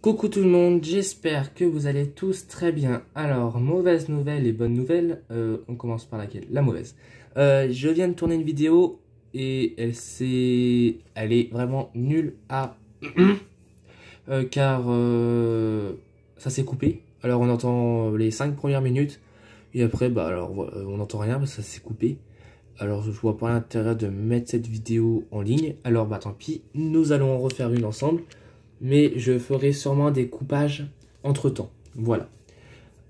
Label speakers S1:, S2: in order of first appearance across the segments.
S1: Coucou tout le monde, j'espère que vous allez tous très bien. Alors, mauvaise nouvelle et bonne nouvelle, on commence par laquelle? La mauvaise. Je viens de tourner une vidéo et elle est vraiment nulle à... car ça s'est coupé. Alors on entend les 5 premières minutes et après bah alors on n'entend rien parce que ça s'est coupé. Alors je vois pas l'intérêt de mettre cette vidéo en ligne. Alors bah tant pis, nous allons en refaire une ensemble. Mais je ferai sûrement des coupages entre temps. Voilà.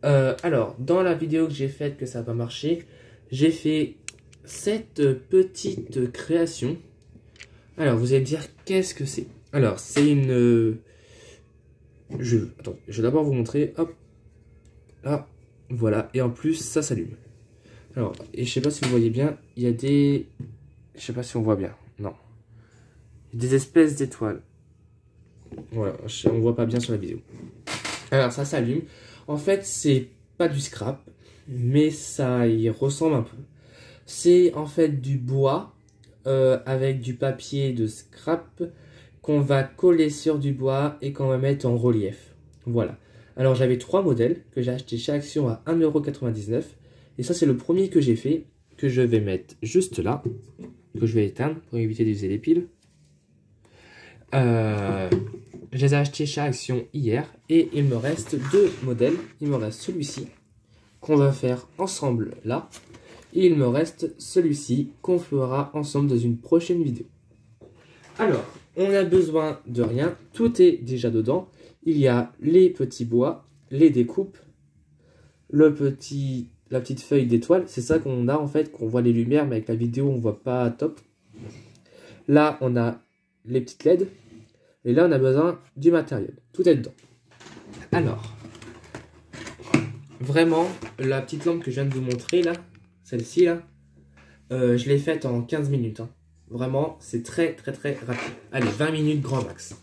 S1: Alors, dans la vidéo que j'ai faite que ça n'a pas marché, j'ai fait cette petite création. Alors, vous allez me dire, qu'est-ce que c'est? Alors, c'est une... Attends, je vais d'abord vous montrer. Hop. Là. Voilà. Et en plus, ça s'allume. Alors, et je sais pas si vous voyez bien, il y a des... Je sais pas si on voit bien. Non. Des espèces d'étoiles. Voilà, on voit pas bien sur la vidéo. Alors ça s'allume. En fait, c'est pas du scrap, mais ça y ressemble un peu. C'est en fait du bois avec du papier de scrap qu'on va coller sur du bois et qu'on va mettre en relief. Voilà. Alors j'avais 3 modèles que j'ai acheté chez Action à 1,99 €. Et ça c'est le premier que j'ai fait, que je vais mettre juste là, que je vais éteindre pour éviter d'user les piles. Je les ai achetés chez Action hier et il me reste 2 modèles. Il me reste celui-ci qu'on va faire ensemble là et il me reste celui-ci qu'on fera ensemble dans une prochaine vidéo. Alors, on a besoin de rien, tout est déjà dedans. Il y a les petits bois, les découpes, la petite feuille d'étoile. C'est ça qu'on a en fait, qu'on voit les lumières mais avec la vidéo on voit pas top. Là, on a les petites LED. Et là, on a besoin du matériel. Tout est dedans. Alors, vraiment, la petite lampe que je viens de vous montrer, là, celle-ci, là, je l'ai faite en 15 minutes. Hein. Vraiment, c'est très rapide. Allez, 20 minutes grand max.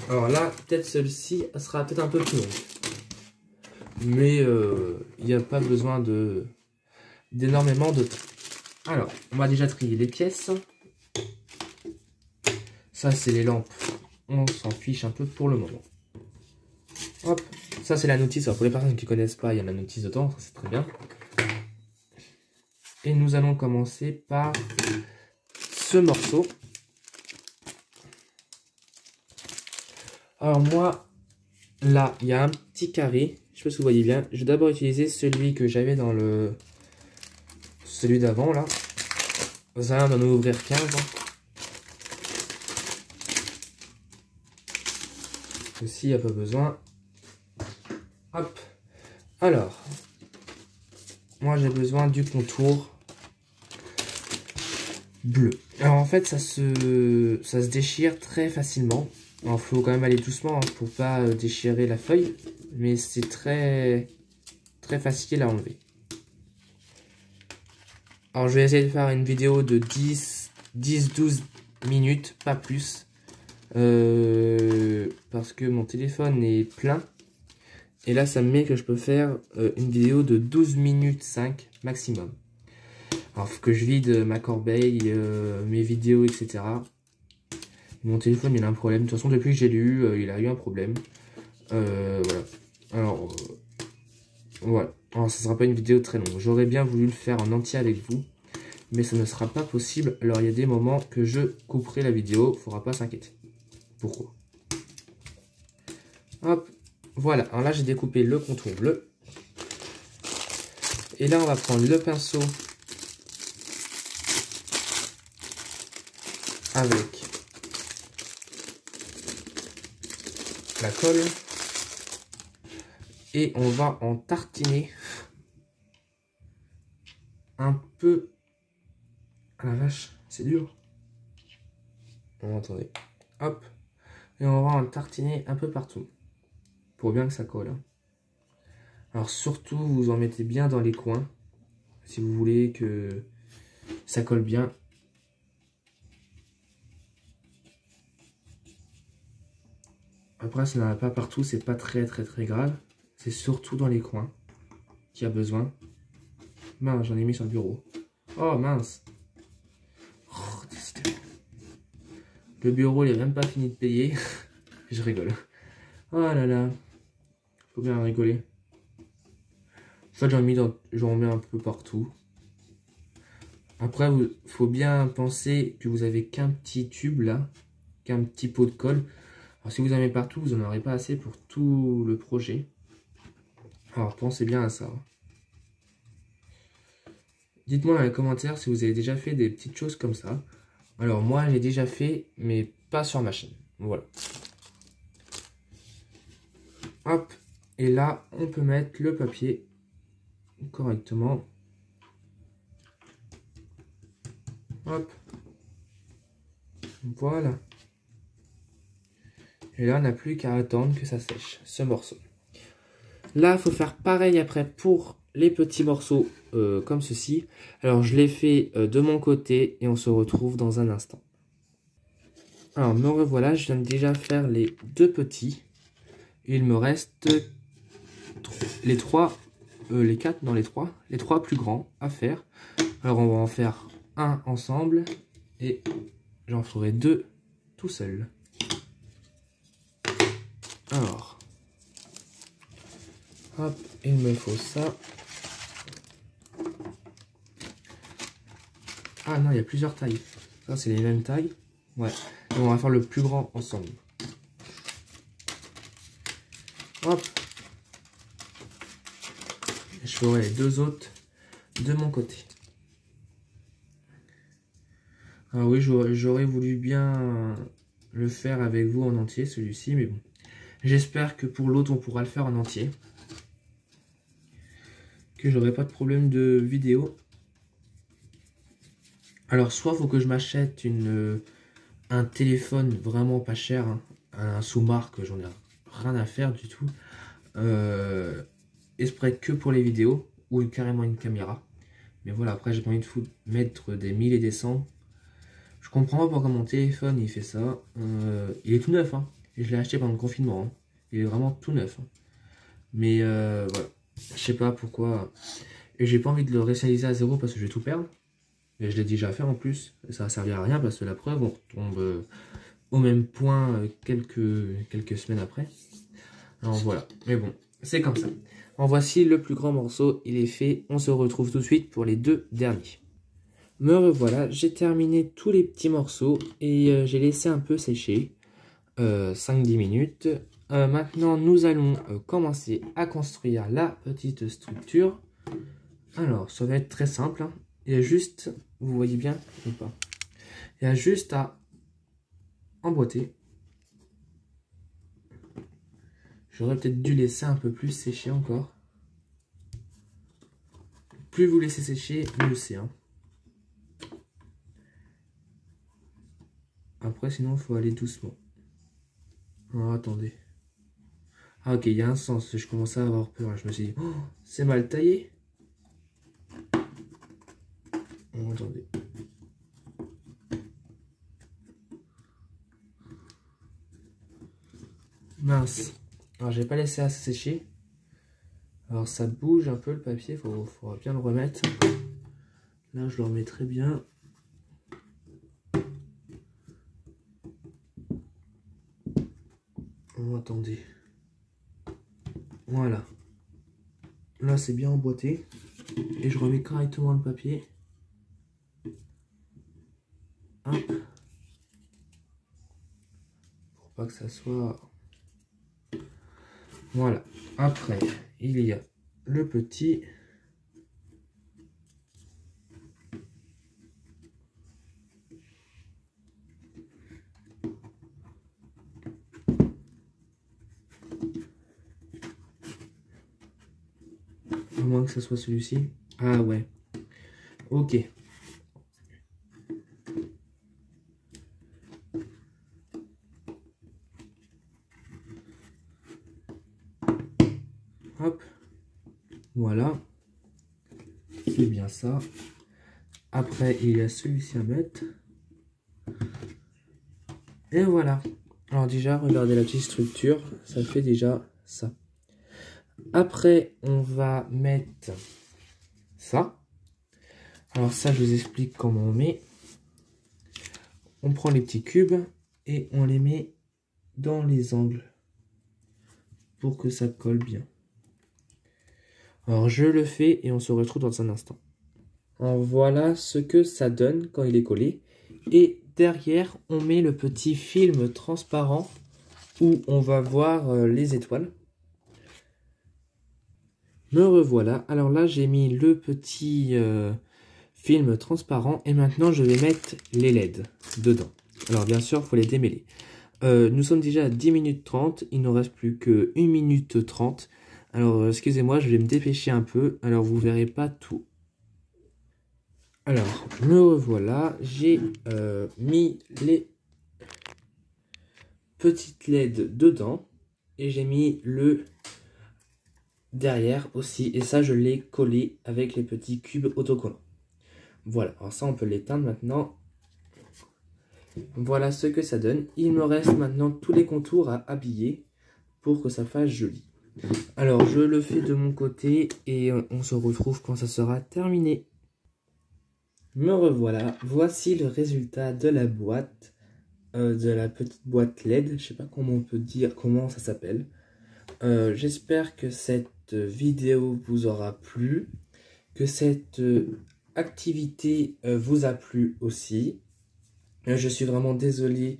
S1: Alors là, peut-être celle-ci sera peut-être un peu plus longue. Mais il n'y a pas besoin d'énormément de temps. Alors, on va déjà trier les pièces. Ça, c'est les lampes. On s'en fiche un peu pour le moment. Hop. Ça, c'est la notice. Alors, pour les personnes qui ne connaissent pas, il y a la notice dedans. Ça, c'est très bien. Et nous allons commencer par ce morceau. Alors, moi, là, il y a un petit carré. Je ne sais pas si vous voyez bien. Je vais d'abord utiliser celui que j'avais dans le... Celui d'avant, là. Vous allez en ouvrir 15. Aussi, il n'y a pas besoin. Hop. Alors, moi j'ai besoin du contour bleu. Alors en fait, ça se déchire très facilement. Alors, il faut quand même aller doucement hein, pour pas déchirer la feuille. Mais c'est très facile à enlever. Alors, je vais essayer de faire une vidéo de 10-12 minutes, pas plus. Parce que mon téléphone est plein et là ça me met que je peux faire une vidéo de 12 minutes 5 maximum. Alors faut que je vide ma corbeille, mes vidéos etc. Mon téléphone il a un problème, de toute façon depuis que j'ai lu il a eu un problème. Voilà. Alors voilà. Alors ça sera pas une vidéo très longue, j'aurais bien voulu le faire en entier avec vous mais ça ne sera pas possible. Alors il y a des moments que je couperai la vidéo, faudra pas s'inquiéter. Pourquoi? Hop, voilà. Alors là, j'ai découpé le contour bleu. Et là, on va prendre le pinceau avec la colle. Et on va en tartiner un peu. Ah la vache, c'est dur. Bon, attendez. Hop. Et on va en tartiner un peu partout. Pour bien que ça colle. Hein. Alors surtout, vous en mettez bien dans les coins. Si vous voulez que ça colle bien. Après, ça n'en a pas partout. C'est pas très grave. C'est surtout dans les coins qu'il y a besoin. Mince, j'en ai mis sur le bureau. Oh mince. Oh, le bureau, il n'est même pas fini de payer. Je rigole. Oh là là. Faut bien rigoler. En fait, j'en mets un peu partout. Après, faut bien penser que vous avez qu'un petit tube là, qu'un petit pot de colle. Alors si vous en mettez partout, vous n'en aurez pas assez pour tout le projet. Alors pensez bien à ça. Dites-moi dans les commentaires si vous avez déjà fait des petites choses comme ça. Alors moi, j'ai déjà fait, mais pas sur ma chaîne. Voilà. Hop. Et là, on peut mettre le papier correctement. Hop. Voilà. Et là, on n'a plus qu'à attendre que ça sèche, ce morceau. Là, il faut faire pareil après pour les petits morceaux comme ceci. Alors, je l'ai fait de mon côté et on se retrouve dans un instant. Alors, me revoilà, je viens de déjà faire les deux petits. Il me reste les trois plus grands à faire. Alors, on va en faire un ensemble et j'en ferai deux tout seul. Alors, hop, il me faut ça. Ah non, il y a plusieurs tailles. Ça, c'est les mêmes tailles. Ouais, et on va faire le plus grand ensemble. Hop. Et je ferai les deux autres de mon côté. Ah oui, j'aurais voulu bien le faire avec vous en entier, celui-ci, mais bon. J'espère que pour l'autre, on pourra le faire en entier. Que j'aurai pas de problème de vidéo. Alors, soit faut que je m'achète un téléphone vraiment pas cher, hein, un sous-marque, j'en ai rien à faire du tout. Exprès que pour les vidéos, ou carrément une caméra. Mais voilà, après j'ai pas envie de mettre des 1000 et des cents. Je comprends pas pourquoi mon téléphone il fait ça. Il est tout neuf, hein. Et je l'ai acheté pendant le confinement, hein. Il est vraiment tout neuf, hein. Mais voilà, je sais pas pourquoi. Et j'ai pas envie de le réinitialiser à zéro parce que je vais tout perdre. Et je l'ai déjà fait en plus. Et ça va servir à rien parce que la preuve, on retombe au même point quelques semaines après. Alors voilà, mais bon, c'est comme ça. En voici le plus grand morceau, il est fait. On se retrouve tout de suite pour les deux derniers. Me revoilà, j'ai terminé tous les petits morceaux et j'ai laissé un peu sécher, 5-10 minutes. Maintenant, nous allons commencer à construire la petite structure. Alors, ça va être très simple, hein. Il y a juste, vous voyez bien ou pas? Il y a juste à emboîter. J'aurais peut-être dû laisser un peu plus sécher encore. Plus vous laissez sécher, mieux c'est, hein. Après, sinon, il faut aller doucement. Alors, attendez. Ah, ok, il y a un sens. Je commençais à avoir peur. Je me suis dit, oh, c'est mal taillé. Oh, attendez. Mince. Alors, j'ai pas laissé assez sécher. Alors, ça bouge un peu le papier. Faudra bien le remettre. Là, je le remets très bien. Oh, attendez. Voilà. Là, c'est bien emboîté. Et je remets correctement le papier. Hop. Pour pas que ça soit... Voilà. Après, il y a le petit. À moins que ce soit celui-ci. Ah ouais. Ok. Hop. Voilà. C'est bien ça. Après, il y a celui-ci à mettre. Et voilà. Alors déjà, regardez la petite structure. Ça fait déjà ça. Après, on va mettre ça. Alors ça, je vous explique comment on met. On prend les petits cubes et on les met dans les angles pour que ça colle bien. Alors je le fais et on se retrouve dans un instant. Alors voilà ce que ça donne quand il est collé. Et derrière, on met le petit film transparent où on va voir les étoiles. Me revoilà. Alors là, j'ai mis le petit film transparent et maintenant je vais mettre les LED dedans. Alors bien sûr, il faut les démêler. Nous sommes déjà à 10 minutes 30, il ne reste plus que 1 minute 30. Alors excusez-moi, je vais me dépêcher un peu, alors vous verrez pas tout. Alors, me revoilà, j'ai mis les petites LED dedans et j'ai mis le derrière aussi, et ça je l'ai collé avec les petits cubes autocollants. Voilà, alors ça on peut l'éteindre maintenant. Voilà ce que ça donne. Il me reste maintenant tous les contours à habiller pour que ça fasse joli. Alors je le fais de mon côté et on se retrouve quand ça sera terminé. Me revoilà, voici le résultat de la boîte, de la petite boîte LED, je sais pas comment on peut dire, comment ça s'appelle. J'espère que cette vidéo vous aura plu, que cette activité vous a plu aussi. Je suis vraiment désolé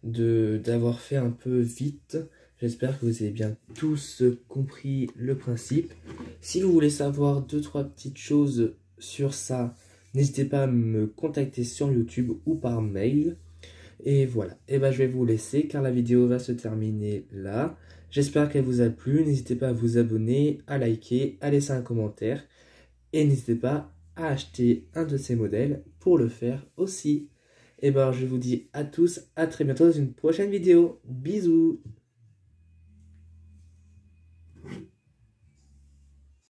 S1: d'avoir fait un peu vite. J'espère que vous avez bien tous compris le principe. Si vous voulez savoir 2-3 petites choses sur ça, n'hésitez pas à me contacter sur YouTube ou par mail. Et voilà, et ben je vais vous laisser car la vidéo va se terminer là. J'espère qu'elle vous a plu. N'hésitez pas à vous abonner, à liker, à laisser un commentaire. Et n'hésitez pas à acheter un de ces modèles pour le faire aussi. Et ben je vous dis à tous, à très bientôt dans une prochaine vidéo. Bisous!